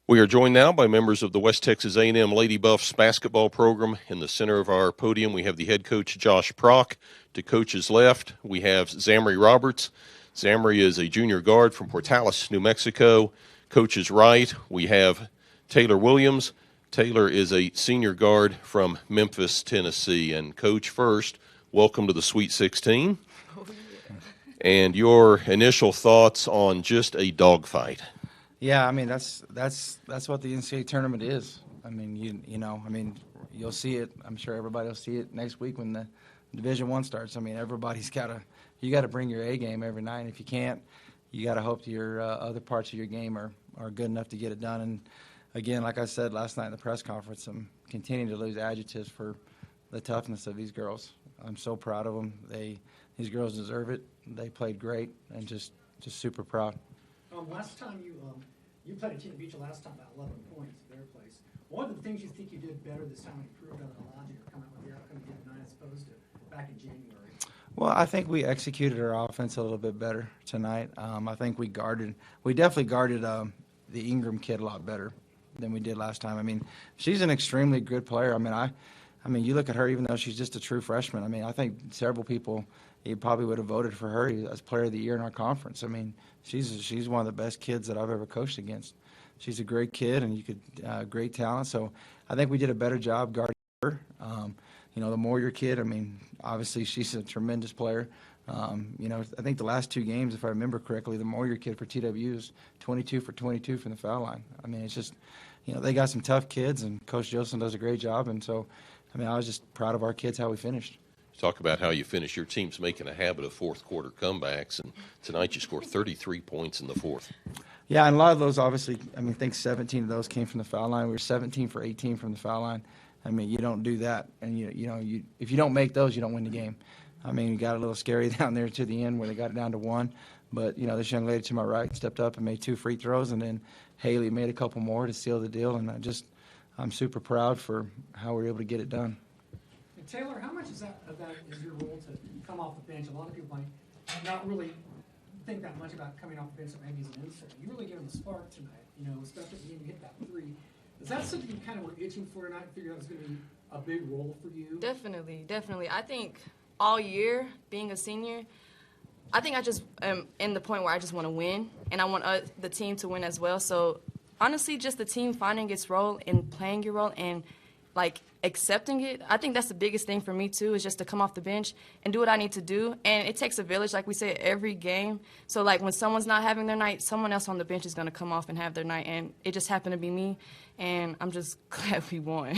We are joined now by members of the West Texas A&M Lady Buffs basketball program. In the center of our podium, we have the head coach, Josh Prock. To coach's left, we have Zamri Roberts. Zamri is a junior guard from Portales, New Mexico. Coach's right, we have Taylor Williams. Taylor is a senior guard from Memphis, Tennessee. And Coach, first, welcome to the Sweet 16. Oh, yeah. And your initial thoughts on just a dogfight. Yeah, I mean that's what the NCAA tournament is. I mean you'll see it. I'm sure everybody will see it next week when the Division I starts. I mean you got to bring your A game every night. If you can't, you got to hope that your other parts of your game are good enough to get it done. And again, like I said last night in the press conference, I'm continuing to lose adjectives for the toughness of these girls. I'm so proud of them. These girls deserve it. They played great, and just super proud. Last time you played a team that beat you last time by 11 points at their place. What are the things you think you did better this time, improved on the logic, or come out with the outcome you did tonight as opposed to back in January? Well, I think we executed our offense a little bit better tonight. I think we definitely guarded the Ingram kid a lot better than we did last time. I mean, she's an extremely good player. I mean, you look at her, even though she's just a true freshman. I mean, I think several people probably would have voted for her as Player of the Year in our conference. I mean, she's one of the best kids that I've ever coached against. She's a great kid, and great talent. So I think we did a better job guarding her. The more your kid, I mean, obviously she's a tremendous player. I think the last two games, if I remember correctly, the more your kid for TW is 22 for 22 from the foul line. I mean, it's just, they got some tough kids, and Coach Joseph does a great job. And so, I was just proud of our kids, how we finished. Talk about how you finish. Your team's making a habit of fourth quarter comebacks, and tonight you scored 33 points in the fourth. Yeah, and a lot of those, obviously, I think 17 of those came from the foul line. We were 17 for 18 from the foul line. I mean, you don't do that, and if you don't make those, you don't win the game. I mean, it got a little scary down there to the end where they got it down to one, but this young lady to my right stepped up and made 2 free throws, and then Haley made a couple more to seal the deal, and I'm super proud for how we were able to get it done. Taylor, how much of that is your role to come off the bench? A lot of people might not really think that much about coming off the bench, maybe as an insert. You really gave them a spark tonight, especially when you hit that three. Is that something you kind of were itching for tonight and figured out was going to be a big role for you? Definitely. I think all year, being a senior, I think I just am in the point where I just want to win, and I want the team to win as well. So, honestly, just the team finding its role and playing your role and, accepting it. I think that's the biggest thing for me, too, is just to come off the bench and do what I need to do. And it takes a village, like we say, every game. So, when someone's not having their night, someone else on the bench is going to come off and have their night. And it just happened to be me, and I'm just glad we won.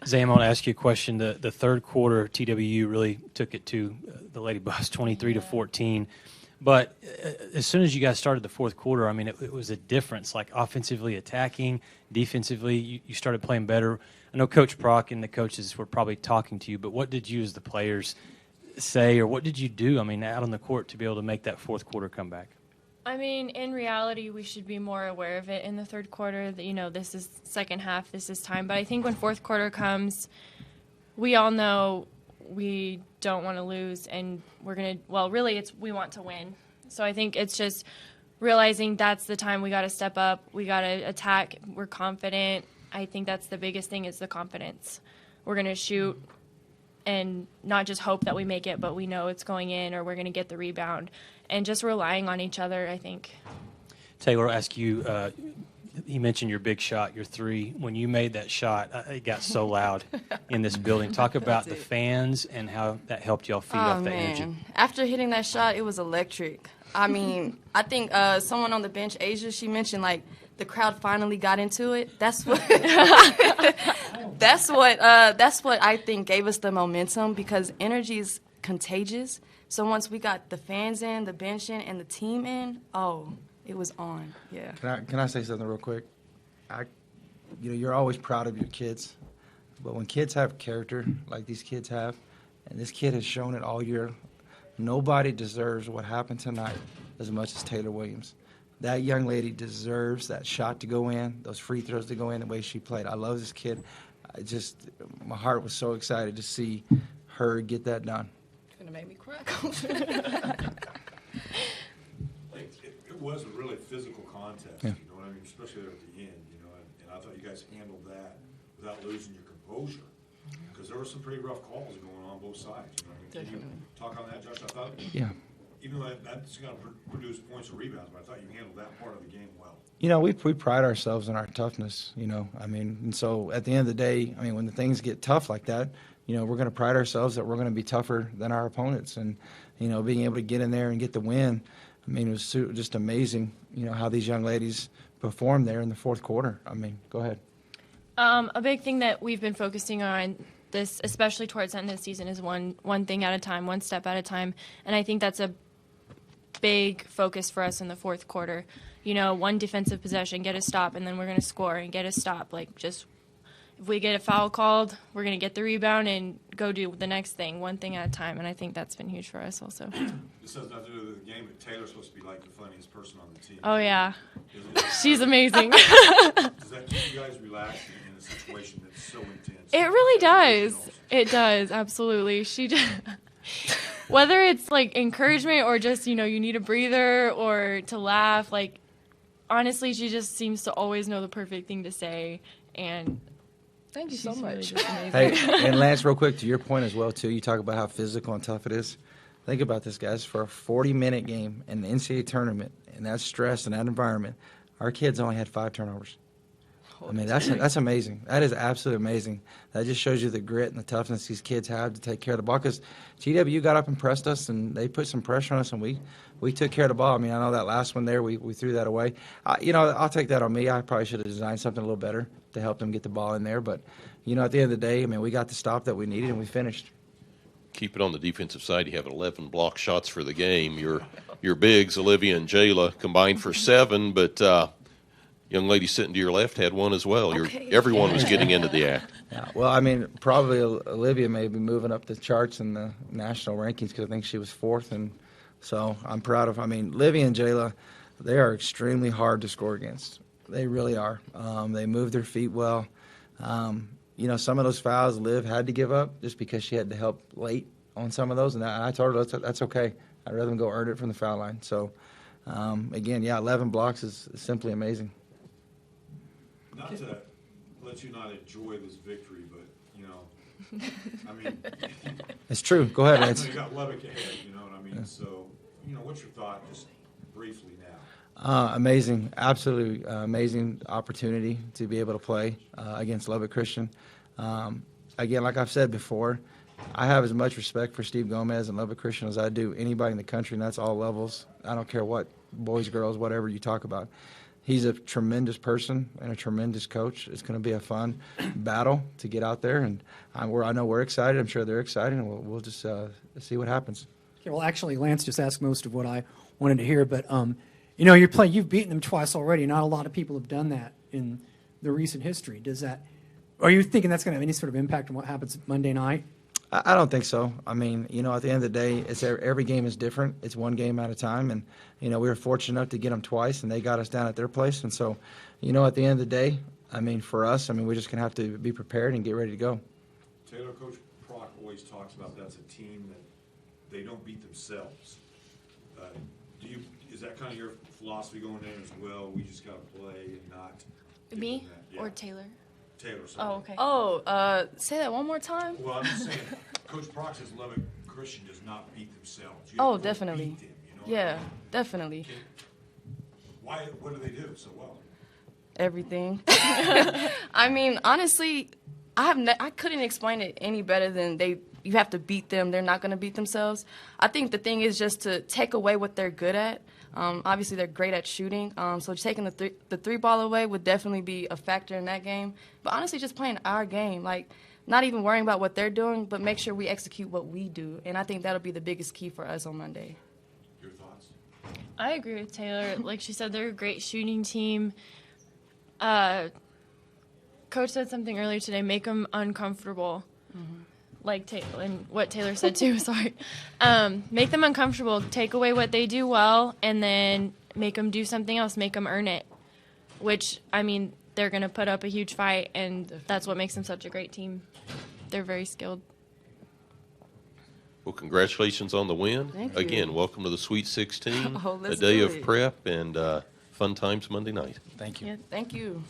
Zam, I want to ask you a question. The third quarter, TWU really took it to the Lady Buffs, 23-14. But as soon as you guys started the fourth quarter, it was a difference, offensively attacking, defensively, you started playing better. I know Coach Prock and the coaches were probably talking to you, but what did you as the players say, or what did you do, out on the court to be able to make that fourth quarter comeback? In reality, we should be more aware of it in the third quarter. This is second half, this is time. But I think when fourth quarter comes, we all know we don't want to lose, and we're going to, we want to win. So I think it's just realizing that's the time we got to step up, we got to attack, we're confident. I think that's the biggest thing is the confidence. We're going to shoot and not just hope that we make it, but we know it's going in or we're going to get the rebound. And just relying on each other, I think. Taylor, I'll ask you, you mentioned your big shot, your three. When you made that shot, it got so loud in this building. Talk about the fans and how that helped y'all feed off that energy. After hitting that shot, it was electric. I think someone on the bench, Asia, she mentioned, the crowd finally got into it. That's what I think gave us the momentum, because energy is contagious. So once we got the fans in, the bench in, and the team in, it was on. Yeah. Can I say something real quick? You're always proud of your kids, but when kids have character like these kids have, and this kid has shown it all year, nobody deserves what happened tonight as much as Taylor Williams. That young lady deserves that shot to go in, those free throws to go in, the way she played. I love this kid. My heart was so excited to see her get that done. It's gonna make me cry. It was a really physical contest. Yeah. You know what I mean, especially there at the end, you know, and I thought you guys handled that without losing your composure. Because there were some pretty rough calls going on both sides. You know, can you talk on that, Josh? I thought, Yeah. even though that's going to produce points or rebounds, but I thought you handled that part of the game well. You know, we pride ourselves in our toughness, you know. I mean, and so at the end of the day, I mean, when the things get tough like that, you know, we're going to pride ourselves that we're going to be tougher than our opponents. And, you know, being able to get in there and get the win, I mean, it was just amazing, you know, how these young ladies performed there in the fourth quarter. I mean, go ahead. A big thing that we've been focusing on this, especially towards the end of the season, is one thing at a time, one step at a time. And I think that's a big focus for us in the fourth quarter. You know, one defensive possession, get a stop, and then we're going to score and get a stop. Like, just if we get a foul called, we're going to get the rebound and go do the next thing, one thing at a time. And I think that's been huge for us also. This has nothing to do with the game, but Taylor's supposed to be like the funniest person on the team. Oh, yeah. Isn't it? She's amazing. Does that keep you guys relaxed in a situation that's so intense? It really does. It does, absolutely. Whether it's like encouragement or just, you know, you need a breather or to laugh, like, honestly, she just seems to always know the perfect thing to say. And Thank you so she's really much. just amazing. Hey, and Lance, real quick, to your point as well, too, you talk about how physical and tough it is. Think about this, guys. For a 40-minute game in the NCAA tournament, and that stress and that environment, our kids only had 5 turnovers. I mean, that's amazing. That is absolutely amazing. That just shows you the grit and the toughness these kids have to take care of the ball. Because TWU got up and pressed us, and they put some pressure on us, and we took care of the ball. I mean, I know that last one there, we threw that away. You know, I'll take that on me. I probably should have designed something a little better to help them get the ball in there. But, you know, at the end of the day, I mean, we got the stop that we needed, and we finished. Keep it on the defensive side. You have 11 block shots for the game. Your bigs, Olivia and Jayla, combined for 7, but young lady sitting to your left had 1 as well. Okay. Everyone was getting into the act. Yeah, well, I mean, probably Olivia may be moving up the charts in the national rankings because I think she was 4th, and so I'm proud of. I mean, Livy and Jayla, they are extremely hard to score against. They really are. They move their feet well. You know, some of those fouls Liv had to give up just because she had to help late on some of those, and I told her that's okay. I'd rather them go earn it from the foul line. So, again, yeah, 11 blocks is simply amazing. Not to let you not enjoy this victory, but, you know, I mean, It's true. Go ahead, Lance. you got Lubbock ahead, you know what I mean? So, you know, what's your thought just briefly now? Amazing, absolutely amazing opportunity to be able to play against Lubbock Christian. Again, like I've said before, I have as much respect for Steve Gomez and Lubbock Christian as I do anybody in the country, and that's all levels. I don't care what, boys, girls, whatever you talk about. He's a tremendous person and a tremendous coach. It's going to be a fun battle to get out there, and I know we're excited. I'm sure they're excited, and we'll just see what happens. Okay, well, actually, Lance just asked most of what I wanted to hear, but you know, you've beaten them twice already. Not a lot of people have done that in the recent history. Are you thinking that's going to have any sort of impact on what happens Monday night? I don't think so. I mean, you know, at the end of the day, every game is different. It's one game at a time, and you know, we were fortunate enough to get them twice, and they got us down at their place. And so, you know, at the end of the day, I mean, for us, I mean, we're just gonna have to be prepared and get ready to go. Taylor, Coach Prock always talks about that's a team that they don't beat themselves. Is that kind of your philosophy going in as well? We just got to play and not give Me them that? Yeah. or Taylor? Taylor, sorry. Oh, okay. Oh, say that one more time. Well, I'm just saying, Coach Prock says Lubbock Christian does not beat themselves. You Oh, have to definitely. beat them, you know what I Yeah, mean? definitely. What do they do so well? Everything. I mean, honestly, I couldn't explain it any better than you have to beat them. They're not going to beat themselves. I think the thing is just to take away what they're good at. Obviously, they're great at shooting. So taking the three ball away would definitely be a factor in that game. But honestly, just playing our game, like not even worrying about what they're doing, but make sure we execute what we do. And I think that'll be the biggest key for us on Monday. Your thoughts? I agree with Taylor. Like she said, they're a great shooting team. Coach said something earlier today, make them uncomfortable. Mm-hmm. Like Taylor, and what Taylor said too, sorry. Make them uncomfortable, take away what they do well, and then make them do something else, make them earn it. Which, I mean, they're going to put up a huge fight, and that's what makes them such a great team. They're very skilled. Well, congratulations on the win. Thank you. Again, welcome to the Sweet 16, Oh, a let's day do of it. prep and Fun times Monday night. Thank you. Yeah. Thank you.